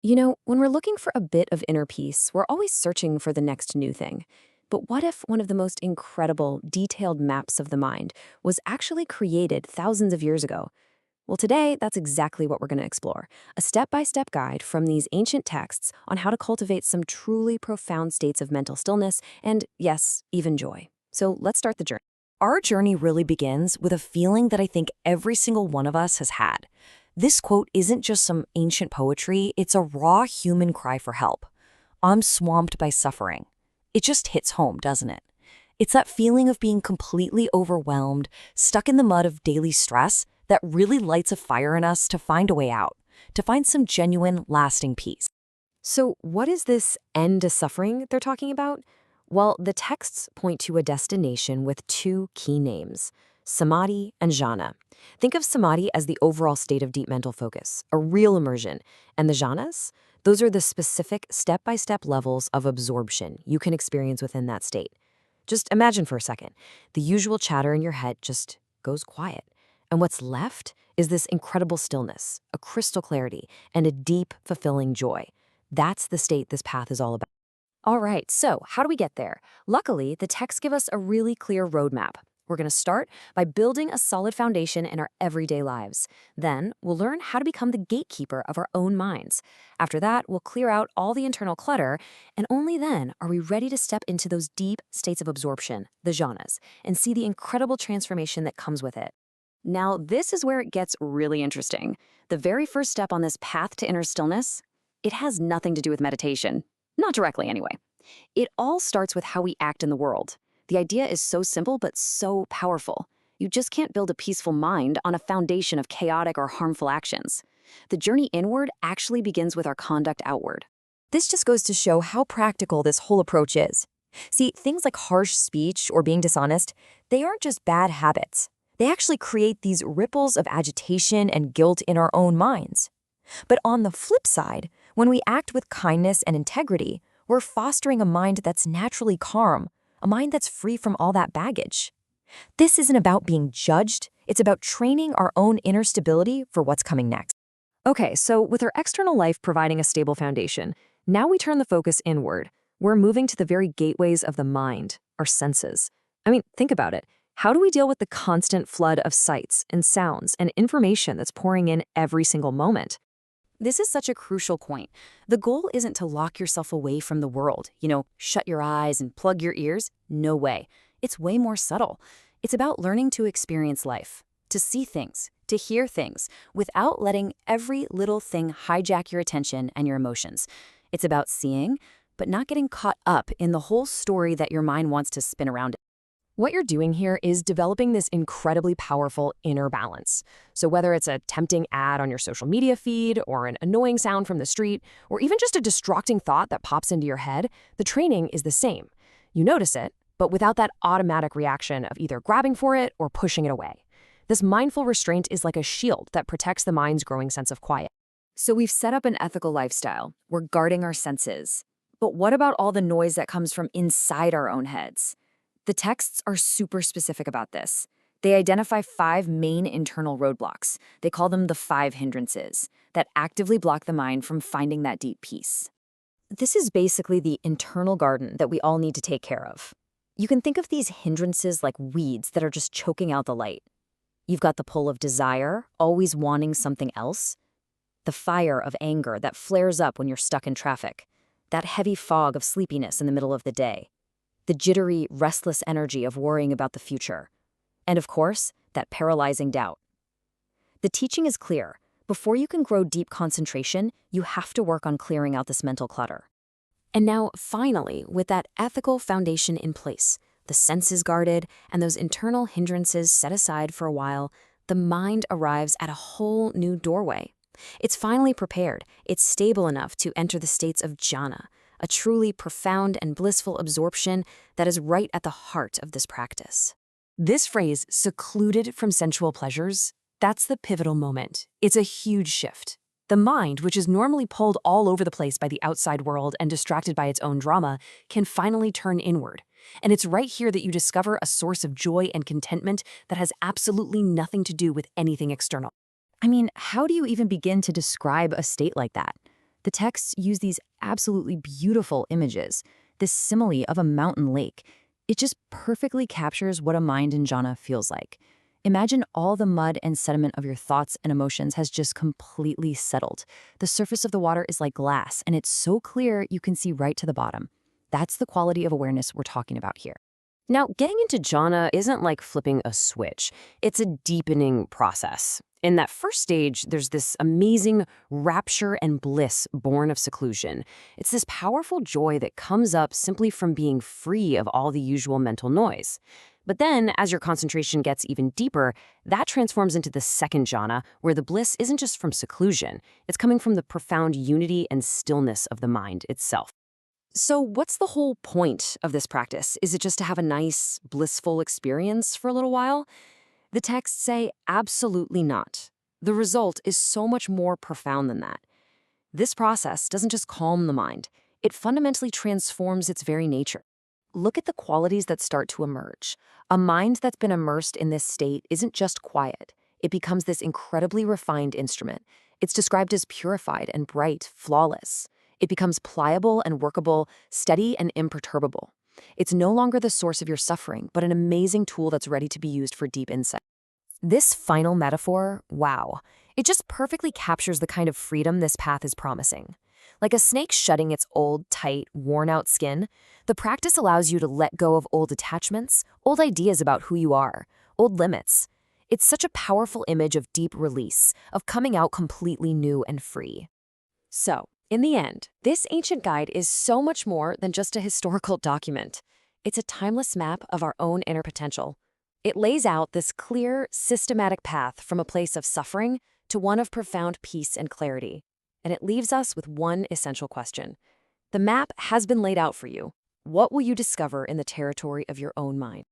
When we're looking for a bit of inner peace, we're always searching for the next new thing. But what if one of the most incredible, detailed maps of the mind was actually created thousands of years ago? Well, today, that's exactly what we're going to explore. A step-by-step guide from these ancient texts on how to cultivate some truly profound states of mental stillness and, yes, even joy. So let's start the journey. Our journey really begins with a feeling that I think every single one of us has had. This quote isn't just some ancient poetry, it's a raw human cry for help. I'm swamped by suffering. It just hits home, doesn't it? It's that feeling of being completely overwhelmed, stuck in the mud of daily stress, that really lights a fire in us to find a way out, to find some genuine, lasting peace. So, what is this end to suffering they're talking about? Well, the texts point to a destination with two key names, samadhi and jhana. Think of samadhi as the overall state of deep mental focus, a real immersion, and the jhanas, those are the specific step-by-step levels of absorption you can experience within that state. Just imagine for a second, the usual chatter in your head just goes quiet, and what's left is this incredible stillness, a crystal clarity, and a deep, fulfilling joy. That's the state this path is all about. All right, so how do we get there? Luckily, the texts give us a really clear roadmap. We're going to start by building a solid foundation in our everyday lives. Then, we'll learn how to become the gatekeeper of our own minds. After that, we'll clear out all the internal clutter, and only then are we ready to step into those deep states of absorption, the jhanas, and see the incredible transformation that comes with it. Now, this is where it gets really interesting. The very first step on this path to inner stillness, it has nothing to do with meditation. Not directly, anyway. It all starts with how we act in the world. The idea is so simple, but so powerful. You just can't build a peaceful mind on a foundation of chaotic or harmful actions. The journey inward actually begins with our conduct outward. This just goes to show how practical this whole approach is. See, things like harsh speech or being dishonest, they aren't just bad habits. They actually create these ripples of agitation and guilt in our own minds. But on the flip side, when we act with kindness and integrity, we're fostering a mind that's naturally calm, a mind that's free from all that baggage. This isn't about being judged, it's about training our own inner stability for what's coming next. Okay, so with our external life providing a stable foundation, now we turn the focus inward. We're moving to the very gateways of the mind, our senses. I mean, think about it. How do we deal with the constant flood of sights and sounds and information that's pouring in every single moment? This is such a crucial point. The goal isn't to lock yourself away from the world, shut your eyes and plug your ears. No way. It's way more subtle. It's about learning to experience life, to see things, to hear things, without letting every little thing hijack your attention and your emotions. It's about seeing, but not getting caught up in the whole story that your mind wants to spin around. What you're doing here is developing this incredibly powerful inner balance. So whether it's a tempting ad on your social media feed, or an annoying sound from the street, or even just a distracting thought that pops into your head, the training is the same. You notice it, but without that automatic reaction of either grabbing for it or pushing it away. This mindful restraint is like a shield that protects the mind's growing sense of quiet. So we've set up an ethical lifestyle. We're guarding our senses. But what about all the noise that comes from inside our own heads? The texts are super specific about this. They identify 5 main internal roadblocks. They call them the 5 hindrances that actively block the mind from finding that deep peace. This is basically the internal garden that we all need to take care of. You can think of these hindrances like weeds that are just choking out the light. You've got the pull of desire, always wanting something else. The fire of anger that flares up when you're stuck in traffic. That heavy fog of sleepiness in the middle of the day. The jittery, restless energy of worrying about the future. And of course, that paralyzing doubt. The teaching is clear. Before you can grow deep concentration, you have to work on clearing out this mental clutter. And now, finally, with that ethical foundation in place, the senses guarded, and those internal hindrances set aside for a while, the mind arrives at a whole new doorway. It's finally prepared. It's stable enough to enter the states of jhana, a truly profound and blissful absorption that is right at the heart of this practice. This phrase, secluded from sensual pleasures, that's the pivotal moment. It's a huge shift. The mind, which is normally pulled all over the place by the outside world and distracted by its own drama, can finally turn inward. And it's right here that you discover a source of joy and contentment that has absolutely nothing to do with anything external. I mean, how do you even begin to describe a state like that? The texts use these absolutely beautiful images, this simile of a mountain lake. It just perfectly captures what a mind in jhana feels like. Imagine all the mud and sediment of your thoughts and emotions has just completely settled. The surface of the water is like glass, and it's so clear you can see right to the bottom. That's the quality of awareness we're talking about here. Now, getting into jhana isn't like flipping a switch. It's a deepening process. In that first stage, there's this amazing rapture and bliss born of seclusion. It's this powerful joy that comes up simply from being free of all the usual mental noise. But then, as your concentration gets even deeper, that transforms into the second jhana, where the bliss isn't just from seclusion. It's coming from the profound unity and stillness of the mind itself. So what's the whole point of this practice? Is it just to have a nice, blissful experience for a little while? The texts say absolutely not. The result is so much more profound than that. This process doesn't just calm the mind. It fundamentally transforms its very nature. Look at the qualities that start to emerge. A mind that's been immersed in this state isn't just quiet. It becomes this incredibly refined instrument. It's described as purified and bright, flawless. It becomes pliable and workable, steady and imperturbable. It's no longer the source of your suffering, but an amazing tool that's ready to be used for deep insight. This final metaphor, wow, it just perfectly captures the kind of freedom this path is promising. Like a snake shedding its old, tight, worn-out skin, the practice allows you to let go of old attachments, old ideas about who you are, old limits. It's such a powerful image of deep release, of coming out completely new and free. So, in the end, this ancient guide is so much more than just a historical document. It's a timeless map of our own inner potential. It lays out this clear, systematic path from a place of suffering to one of profound peace and clarity. And it leaves us with one essential question. The map has been laid out for you. What will you discover in the territory of your own mind?